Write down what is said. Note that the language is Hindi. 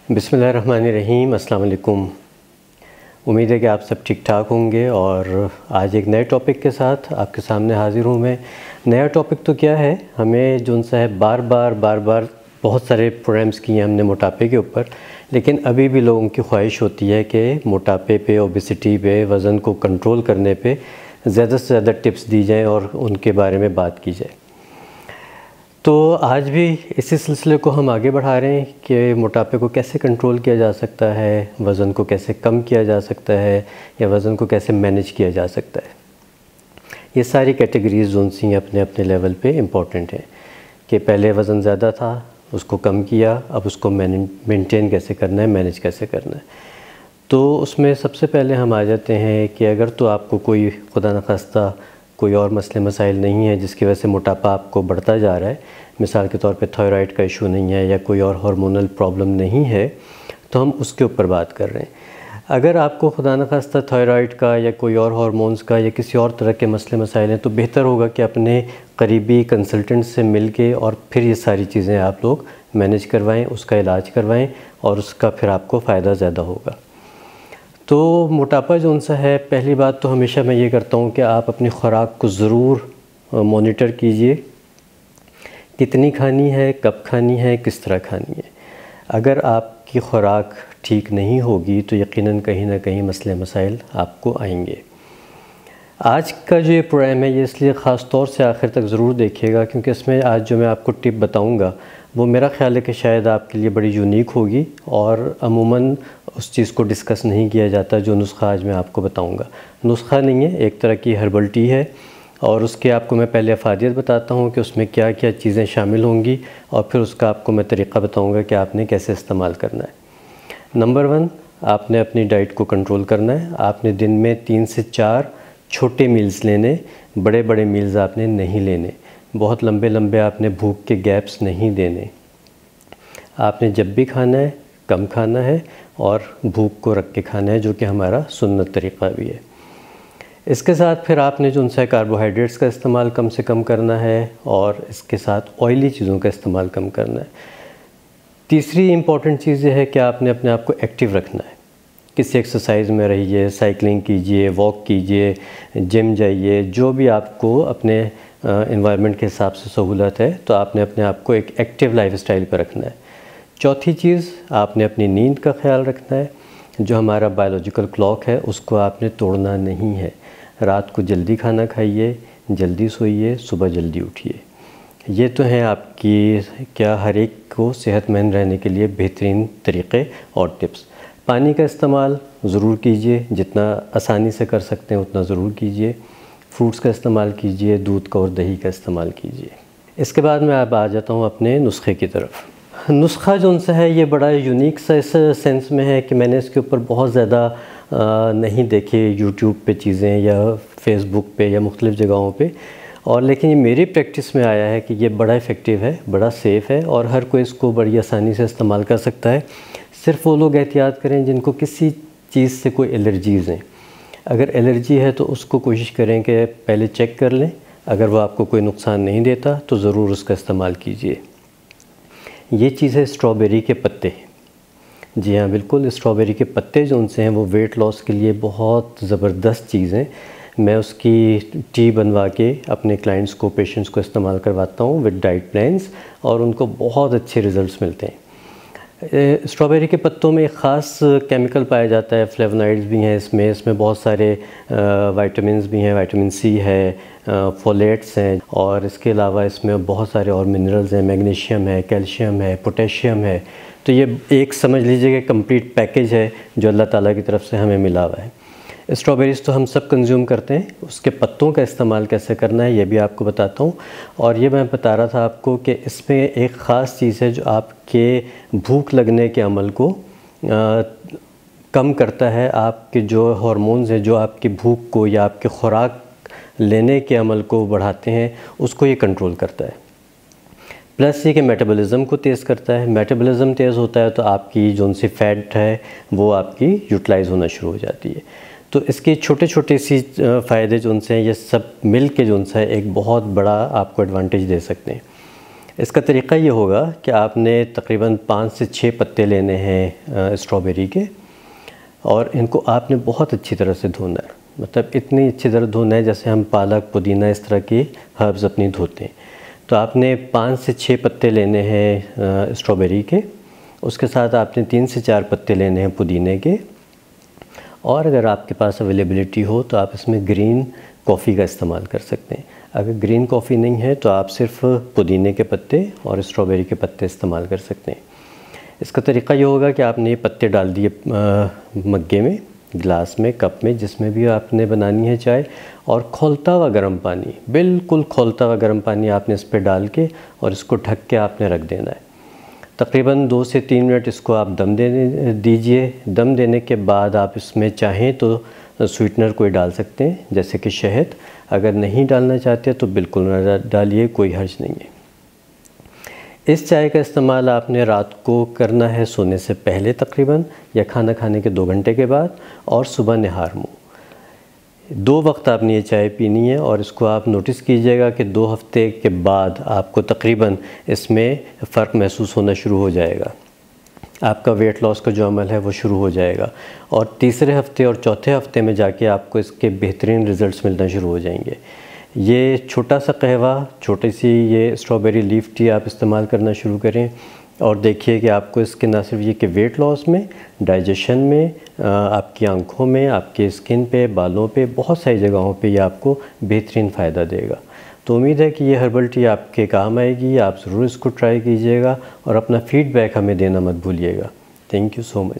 बिस्मिल्लाहिर्रहमानिर्रहीम, अस्सलाम वालेकुम। उम्मीद है कि आप सब ठीक ठाक होंगे और आज एक नए टॉपिक के साथ आपके सामने हाज़िर हूँ मैं। नया टॉपिक तो क्या है, हमें जो सा है बार बार बहुत सारे प्रोग्राम्स किए हैं हमने मोटापे के ऊपर, लेकिन अभी भी लोगों की ख्वाहिश होती है कि मोटापे पे, ओबेसिटी पे, वज़न को कंट्रोल करने पे ज़्यादा से ज़्यादा टिप्स दी जाएँ और उनके बारे में बात की जाए। तो आज भी इसी सिलसिले को हम आगे बढ़ा रहे हैं कि मोटापे को कैसे कंट्रोल किया जा सकता है, वज़न को कैसे कम किया जा सकता है या वज़न को कैसे मैनेज किया जा सकता है। ये सारी कैटेगरीज़ जोन सी अपने अपने लेवल पे इम्पॉर्टेंट हैं कि पहले वज़न ज़्यादा था, उसको कम किया, अब उसको मेंटेन कैसे करना है, मैनेज कैसे करना है। तो उसमें सबसे पहले हम आ जाते हैं कि अगर तो आपको कोई खुदा न खास्ता कोई और मसले मसाइल नहीं है जिसकी वजह से मोटापा आपको बढ़ता जा रहा है, मिसाल के तौर पे थायराइड का इशू नहीं है या कोई और हार्मोनल प्रॉब्लम नहीं है, तो हम उसके ऊपर बात कर रहे हैं। अगर आपको खुदा न खास्ता थायराइड का या कोई और हार्मोन्स का या किसी और तरह के मसले मसाइल हैं, तो बेहतर होगा कि अपने करीबी कंसल्टेंट से मिल के और फिर ये सारी चीज़ें आप लोग मैनेज करवाएँ, उसका इलाज करवाएँ और उसका फिर आपको फ़ायदा ज़्यादा होगा। तो मोटापा जो सा है, पहली बात तो हमेशा मैं ये करता हूँ कि आप अपनी ख़ुराक को ज़रूर मॉनिटर कीजिए, कितनी खानी है, कब खानी है, किस तरह खानी है। अगर आपकी ख़ुराक ठीक नहीं होगी तो यकीनन कहीं ना कहीं मसले मसाइल आपको आएंगे। आज का जो ये प्रोग्राम है ये इसलिए ख़ास तौर से आखिर तक ज़रूर देखिएगा, क्योंकि इसमें आज जो मैं आपको टिप बताऊंगा वो मेरा ख़्याल है कि शायद आपके लिए बड़ी यूनिक होगी और अमूमन उस चीज़ को डिस्कस नहीं किया जाता जो नुस्खा आज मैं आपको बताऊंगा। नुस्खा नहीं है, एक तरह की हर्बल टी है और उसके आपको मैं पहले अफादियत बताता हूँ कि उसमें क्या क्या चीज़ें शामिल होंगी और फिर उसका आपको मैं तरीक़ा बताऊँगा कि आपने कैसे इस्तेमाल करना है। नंबर 1, आपने अपनी डाइट को कंट्रोल करना है। आपने दिन में 3 से 4 छोटे मील्स लेने, बड़े बड़े मील्स आपने नहीं लेने, बहुत लंबे लंबे आपने भूख के गैप्स नहीं देने। आपने जब भी खाना है कम खाना है और भूख को रख के खाना है, जो कि हमारा सुन्नत तरीक़ा भी है। इसके साथ फिर आपने जो उनसे कार्बोहाइड्रेट्स का इस्तेमाल कम से कम करना है और इसके साथ ऑयली चीज़ों का इस्तेमाल कम करना है। तीसरी इम्पॉर्टेंट चीज़ ये है कि आपने अपने आप को एक्टिव रखना है। किसी एक्सरसाइज में रहिए, साइकिलिंग कीजिए, वॉक कीजिए, जिम जाइए, जो भी आपको अपने एनवायरनमेंट के हिसाब से सहूलत है, तो आपने अपने आप को एक एक्टिव लाइफस्टाइल पर रखना है। चौथी चीज़, आपने अपनी नींद का ख्याल रखना है। जो हमारा बायोलॉजिकल क्लॉक है उसको आपने तोड़ना नहीं है। रात को जल्दी खाना खाइए, जल्दी सोइए, सुबह जल्दी उठिए। ये तो हैं आपकी क्या हर एक को सेहतमंद रहने के लिए बेहतरीन तरीक़े और टिप्स। पानी का इस्तेमाल ज़रूर कीजिए, जितना आसानी से कर सकते हैं उतना ज़रूर कीजिए। फ्रूट्स का इस्तेमाल कीजिए, दूध का और दही का इस्तेमाल कीजिए। इसके बाद मैं अब आ जाता हूँ अपने नुस्खे की तरफ। नुस्खा जो उनसा है ये बड़ा यूनिक सा इस सेंस में है कि मैंने इसके ऊपर बहुत ज़्यादा नहीं देखे यूट्यूब पे चीज़ें या फेसबुक पे या मुख्तलिफ़ जगहों पे, और लेकिन ये मेरी प्रैक्टिस में आया है कि ये बड़ा इफ़ेक्टिव है, बड़ा सेफ़ है और हर कोई इसको बड़ी आसानी से इस्तेमाल कर सकता है। सिर्फ़ वो लोग एहतियात करें जिनको किसी चीज़ से कोई एलर्जीज़ हैं। अगर एलर्जी है तो उसको कोशिश करें कि पहले चेक कर लें, अगर वो आपको कोई नुकसान नहीं देता तो ज़रूर उसका इस्तेमाल कीजिए। ये चीज़ है स्ट्रॉबेरी के पत्ते। जी हाँ, बिल्कुल, स्ट्रॉबेरी के पत्ते जो उनसे हैं वो वेट लॉस के लिए बहुत ज़बरदस्त चीज़ हैं। मैं उसकी टी बनवा के अपने क्लाइंट्स को, पेशेंट्स को इस्तेमाल करवाता हूँ विद डाइट प्लान्स और उनको बहुत अच्छे रिज़ल्ट्स मिलते हैं। स्ट्रॉबेरी के पत्तों में एक ख़ास केमिकल पाया जाता है, फ्लेवोनॉइड्स भी हैं इसमें बहुत सारे विटामिन्स भी हैं, विटामिन सी है, फोलेट्स हैं और इसके अलावा इसमें बहुत सारे और मिनरल्स हैं, मैग्नीशियम है, कैल्शियम है, पोटेशियम है। तो ये एक समझ लीजिए कि कंप्लीट पैकेज है जो अल्लाह ताला की तरफ से हमें मिला हुआ है। स्ट्रॉबेरीज़ तो हम सब कंज्यूम करते हैं, उसके पत्तों का इस्तेमाल कैसे करना है ये भी आपको बताता हूँ। और ये मैं बता रहा था आपको कि इसमें एक ख़ास चीज़ है जो आपके भूख लगने के अमल को कम करता है। आपके जो हार्मोन्स हैं जो आपकी भूख को या आपके ख़ुराक लेने के अमल को बढ़ाते हैं, उसको ये कंट्रोल करता है। प्लस ये कि मेटाबॉलिज़्म को तेज़ करता है। मेटाबॉलिज़्म तेज़ होता है तो आपकी जो सी फ़ैट है वो आपकी यूटिलाइज़ होना शुरू हो जाती है। तो इसके छोटे छोटे सी फ़ायदे जो उनसे हैं ये सब मिल के जो उनसे है एक बहुत बड़ा आपको एडवांटेज दे सकते हैं। इसका तरीक़ा ये होगा कि आपने तकरीबन 5 से 6 पत्ते लेने हैं स्ट्रॉबेरी के, और इनको आपने बहुत अच्छी तरह से धोना है। मतलब इतनी अच्छी तरह धोना है जैसे हम पालक, पुदीना इस तरह की हर्ब्स अपनी धोते हैं। तो आपने 5 से 6 पत्ते लेने हैं स्ट्रॉबेरी के, उसके साथ आपने 3 से 4 पत्ते लेने हैं पुदीने के, और अगर आपके पास अवेलेबिलिटी हो तो आप इसमें ग्रीन कॉफ़ी का इस्तेमाल कर सकते हैं। अगर ग्रीन कॉफ़ी नहीं है तो आप सिर्फ पुदीने के पत्ते और स्ट्रॉबेरी के पत्ते इस्तेमाल कर सकते हैं। इसका तरीक़ा ये होगा कि आपने ये पत्ते डाल दिए मग्गे में, गिलास में, कप में, जिसमें भी आपने बनानी है चाय, और खौलता हुआ गर्म पानी, बिल्कुल खौलता हुआ गर्म पानी आपने इस पर डाल के और इसको ढक के आपने रख देना है। तकरीबन 2 से 3 मिनट इसको आप दम देने दीजिए। दम देने के बाद आप इसमें चाहें तो स्वीटनर कोई डाल सकते हैं, जैसे कि शहद। अगर नहीं डालना चाहते तो बिल्कुल ना डालिए, कोई हर्ज नहीं है। इस चाय का इस्तेमाल आपने रात को करना है सोने से पहले तकरीबन, या खाना खाने के 2 घंटे के बाद, और सुबह निहार मुँह। 2 वक्त आपने ये चाय पीनी है, और इसको आप नोटिस कीजिएगा कि 2 हफ्ते के बाद आपको तकरीबन इसमें फ़र्क महसूस होना शुरू हो जाएगा। आपका वेट लॉस का जो अमल है वो शुरू हो जाएगा, और तीसरे हफ्ते और चौथे हफ्ते में जाके आपको इसके बेहतरीन रिज़ल्ट्स मिलना शुरू हो जाएंगे। ये छोटा सा कहवा, छोटी सी ये स्ट्रॉबेरी लीफ टी आप इस्तेमाल करना शुरू करें, और देखिए कि आपको इसके ना सिर्फ ये कि वेट लॉस में, डाइजेशन में, आपकी आंखों में, आपके स्किन पे, बालों पे, बहुत सारी जगहों पे ये आपको बेहतरीन फ़ायदा देगा। तो उम्मीद है कि ये हर्बल टी आपके काम आएगी। आप ज़रूर इसको ट्राई कीजिएगा और अपना फ़ीडबैक हमें देना मत भूलिएगा। Thank you so much.